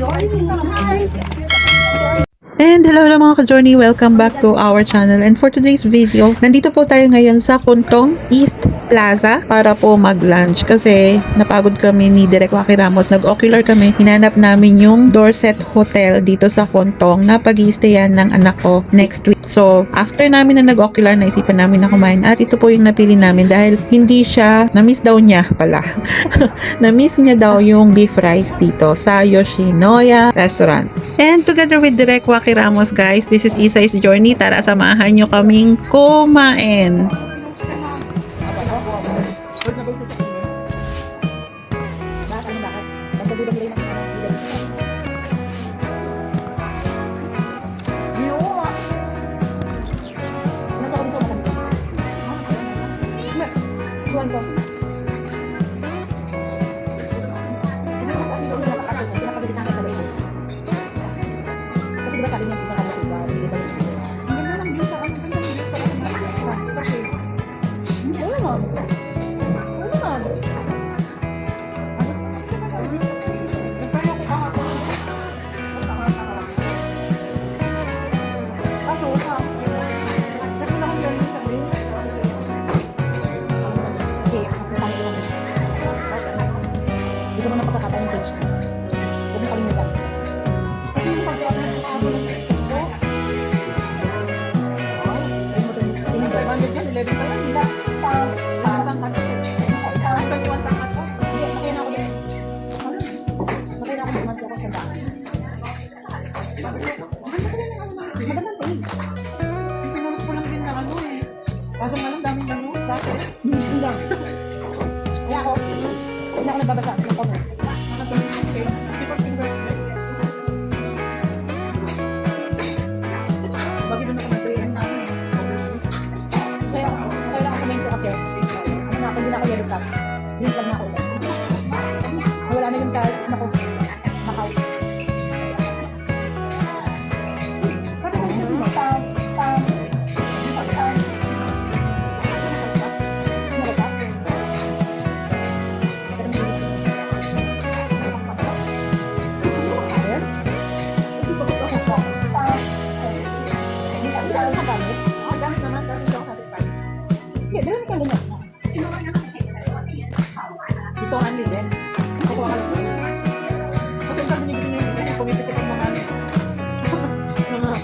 And hello mga ka-journey, welcome back to our channel. And for today's video, nandito po tayo ngayon sa Kuntong East Plaza para po mag-lunch kasi napagod kami ni Direk Waki Ramos. Nag-ocular kami, hinanap namin yung Dorset Hotel dito sa Kuntong na pag-i-stayan ng anak ko next week. So after namin na nag-ocular, naisipan namin na kumain at ito po yung napili namin dahil hindi siya, na-miss daw niya pala. Na-miss niya daw yung beef rice dito sa Yoshinoya Restaurant. And together with Direk Waki Ramos, guys, this is Isay's Journey. Tara, samahan nyo kaming kumain. Kaso nga lang daming menu, dati. Hindi lang. Kaya ako nagbabasa ng comment. Bakit doon ako nag-train namin? Kaya lang ako comment ko kasi. Ano na ako, hindi na ako yellow card. Green card na ako. Wala na yung card. Naku, nakaw. Bakit ako sabi mo? Ito ang linen. Kukuha ka lang ito. Kasi sabi niyo ganun yung pumitikip ang mga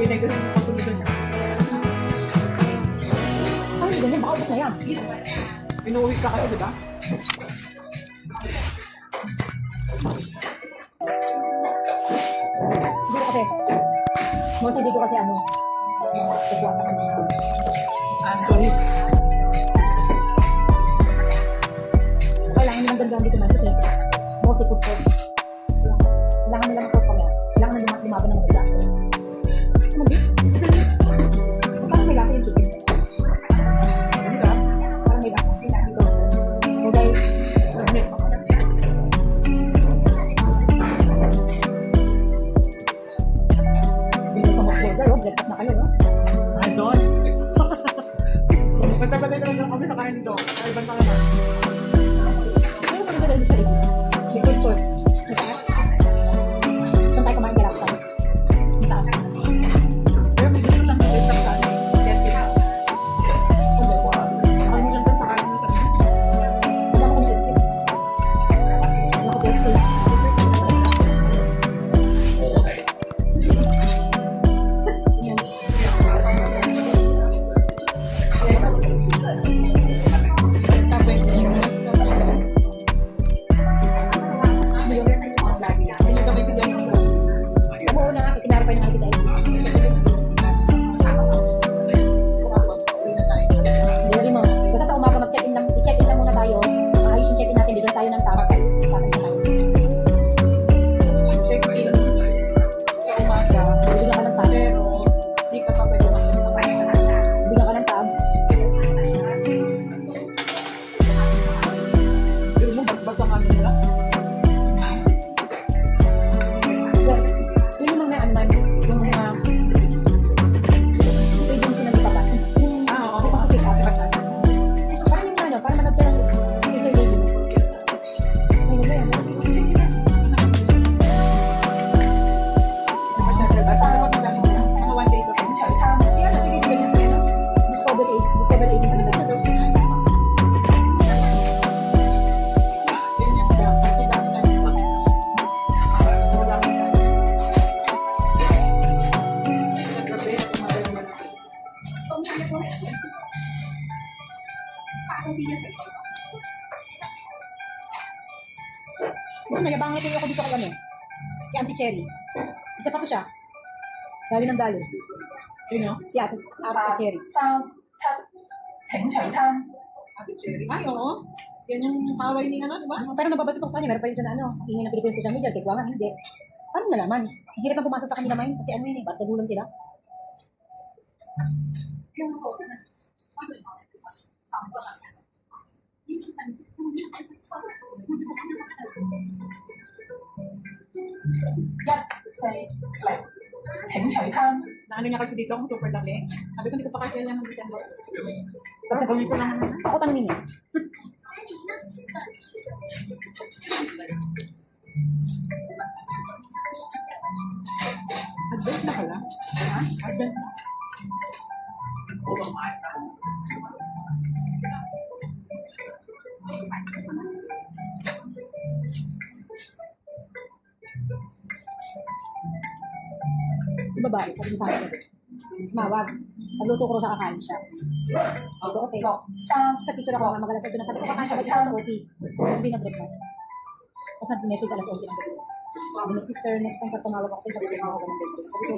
pinag-galing ng pagpulitan niya. Ay, ganyan, baka ubos na yan. Inuwi ka kasi, di ba? Hindi ko kasi, most hindi ko kasi ano, kukuha sa kanila. Tourist. Kailangan nilang gandaan dito na kasi mostly food court. Kailangan nila mag-cost kami. Kailangan nila lumaban ng maganda. Ano ba? Parang may lasa yung chicken. Diba? Parang may lasa. Dito. O dahil, dito sa McBurger, breakfast na kayo, no? Ay, doon. Patay-patay na lang kami nakain dito. Ay, banta ka na. Ano ba nila sa rin? May food court. Saan tayo kumain nila sa taas? Pero may gusto lang dito sa akin. Kaya sila. Ang mo lang sa kain mo sa akin. Wala mo kami isip. Wala ko best taste. Yan. Hindi kami tigyan dito. Umuuna nga, kinarapay na nga kita. Tapos, uwi na tayo. Hindi rin mo. Basta sa umaga mag-check-in lang, i-check-in lang muna tayo. Ayos yung check-in natin, bigyan tayo ng tab. Tatay na tayo. Check-in. Sa umaga. Bigyan ka ng tab. Pero, di ka pa pwede makikita. Bigyan ka ng tab. Pero mo, bas-bas ang ano nila. Yun yung mga ano man, yung mga agency na nagpapa. Oo. Yung pick up. Parang yung ano, parang manag ka ng user lady. Ayun ba yan? Ano, nayabangan ko ako dito kay ano. Kay Auntie Cherry. Isa pa to siya. Dali ng dali. Sino? Si Ate Cherry. Ate Cherry. Ay, oo. Yan yung paway ni ano, di ba? Pero nababato ko sa kanya, meron pa yun siya na ano, ingin ng Pilipinas social media, kaya nga, hindi. Ano nalaman? Hirap na pumasok sa kanila mind kasi ano yun eh, ba't nagulang sila? Na ano niya kasi dito, ang super dami. Sabi ko, hindi ko pa kasi yan ng December. Pero gawin ko lang. Ako tanongin niya. Advent na pala. Ha? Advent na. Si babae, sabi niya sa akin. Mawag. Pagluto ko siya, kakain siya. Ito, okay. Sa teacher ako nga magalas ito na sabi ko, kakain siya sa office. Hindi nag-reply. Tapos nag-message alas 11 ng gabi. Sabi ni sister, next time pag tumawag ako sa'yo, sabi ko, ako ng bedroom. Sabi ko,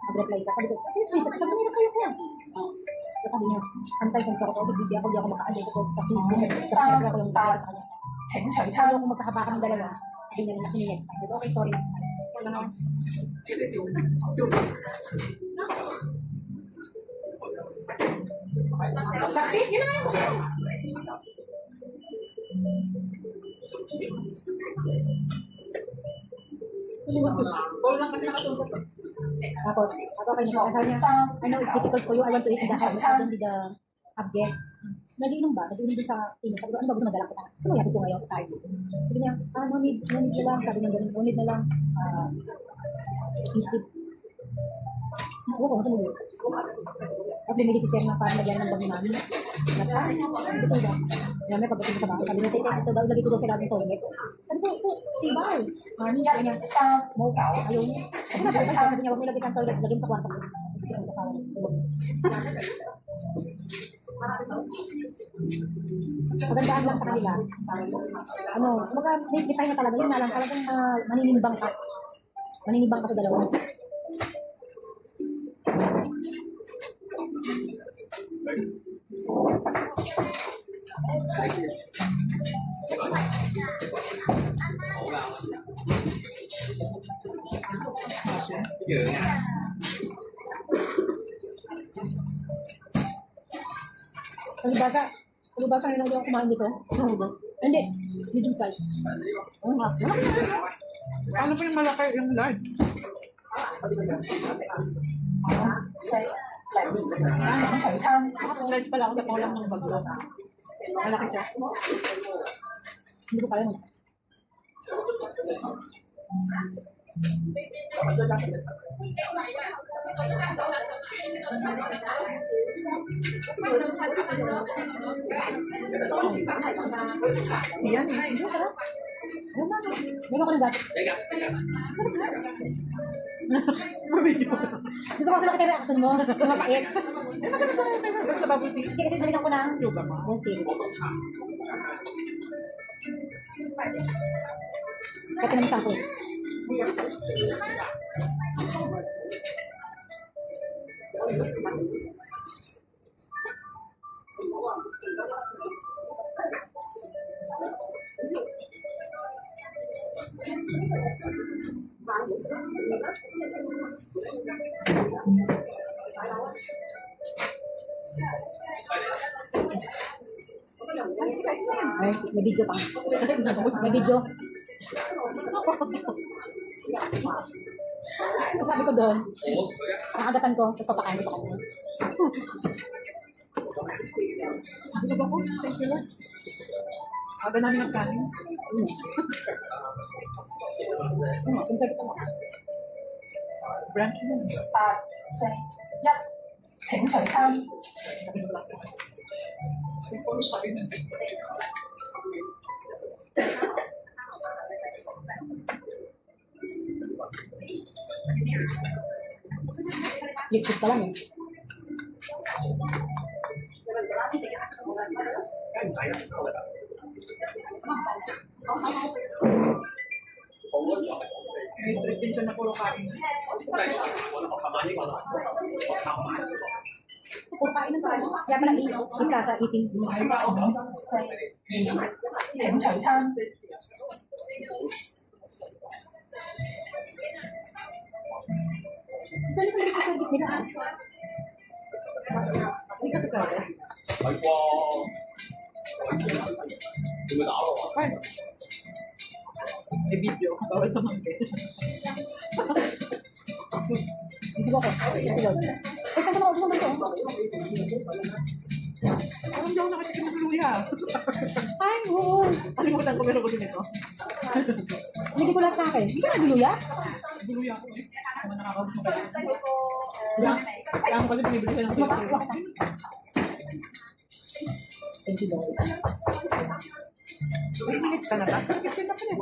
mag-reply ka. Sabi ko, sige, screenshot. Sabi ko, kayo ko yan. Tapos sabi niya, sometimes kung ako sa office, busy ako, di ako maka-adjust ako. Kasi screenshot. Tapos ako yung video sa kanya. Sabi ko, magkakabakan ng dalawa. Sabi niya na, next time. Sabi ko, okay, sorry, next time. Wala na. Saksi, yun na nga yung Bawal lang kasi nakatungkot. Tapos, ako kay Nico, sabi niya, I know it's difficult for you, I want to eat in the house, I don't need the have guests. Nagiinom ba? Nagiinom din sa ino. Sabi ko, ano ba gusto madala kita? Kasi mayati ko ngayon, tayo. Sabi niya, no need na lang. Sabi niya, ganun, no need na lang. Usually, ako ko, ano yun? Tapos bumili si Sir na parang nagyan ng bag ni Mami. Sabi ko, ba? May pagdating ko sa bahay. Sabi niya, take ito daw, lagi ko daw sila ng toilet. Sabi ko, ito, si Bar. Mami, sabi niya, mo, ayaw niya. Sabi niya, huwag mo lagay sa toilet, lagay mo sa kwarto ko. Kasi ang kasama ng magandaan lang sa kanila. Ano, kumbaga, may define na talaga. Yun na lang, talagang maninibang ka. Maninibang ka sa dalawa. Palibasa na lang ako kumain dito. Hindi, medium size. Oo nga. Ano pa yung malaki yung large? Large pala ako, nakulang ng baglo. Malaki siya. Hindi ko kaya mo. Yan eh. Meron ko ng gato. Gusto ko sa makita yung reaction mo. Yung mapait. Sa bubble tea. Hindi kasi nalitan ko ng bonsir. Kaya pinamisan ko. Ay, may video pa. May video. Sabi ko doon, nakagatan ko, tapos papakain ko sa kanya. Gusto ko po. Thank you. Aga namin ang kanin. Branch yun. Lipstick pa lang eh. pension na puro kain. Puro kain na sa ano. Kaya pala i-plaza eating. Ito na pala yung service nila. Hindi kasi crowded. Fine. May video. Bawal naman din. Hindi ko ako. Ito yun. Eh, saan ka na ako ito? Parang daw nakatikim ng luya. Ay, oo. Kalimutan ko meron ko din ito. Hindi ko lang sa akin. Hindi ka nagluya? Luya ako eh. Kung nakakabot mo kaya. Kaya ako kasi binibili ko ng sale. Thank you, Lord. 8 minutes ka na ba? 15 na pa rin.